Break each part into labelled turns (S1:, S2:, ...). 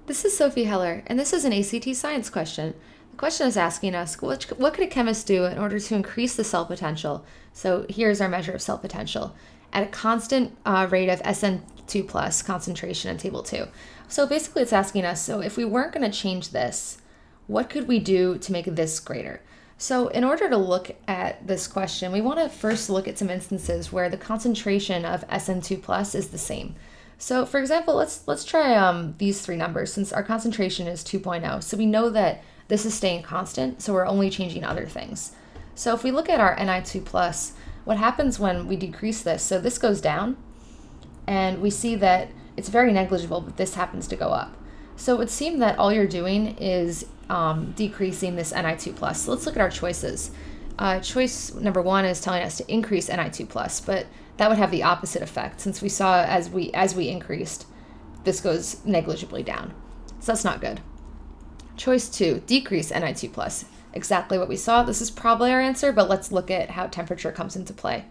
S1: This is Sophie Heller, and this is an ACT science question. The question is asking us, what could a chemist do in order to increase the cell potential? So here's our measure of cell potential at a constant rate of SN2 plus concentration in table 2. So basically it's asking us, so if we weren't going to change this, what could we do to make this greater? So in order to look at this question, we want to first look at some instances where the concentration of SN2 plus is the same. So for example, let's try these three numbers since our concentration is 2.0. So we know that this is staying constant, so we're only changing other things. So if we look at our Ni2 plus, what happens when we decrease this? So this goes down, and we see that it's very negligible, but this happens to go up. So it would seem that all you're doing is decreasing this Ni2 plus. So let's look at our choices. Choice number 1 is telling us to increase Ni2 plus, but that would have the opposite effect since we saw as we increased, this goes negligibly down. So that's not good. Choice 2, decrease Ni2 plus. Exactly what we saw. This is probably our answer, but let's look at how temperature comes into play.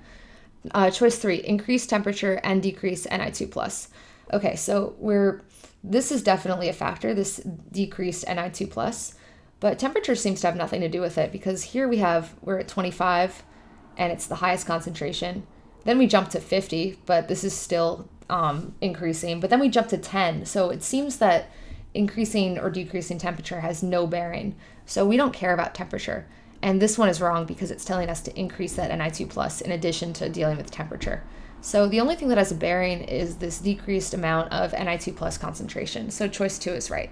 S1: Choice 3, increase temperature and decrease Ni2 plus. Okay, so this is definitely a factor, this decreased Ni2 plus, but temperature seems to have nothing to do with it because here we're at 25 and it's the highest concentration. Then we jump to 50, but this is still increasing, but then we jump to 10. So it seems that increasing or decreasing temperature has no bearing. So we don't care about temperature. And this one is wrong because it's telling us to increase that Ni2 plus in addition to dealing with temperature. So the only thing that has a bearing is this decreased amount of Ni2 plus concentration. So choice 2 is right.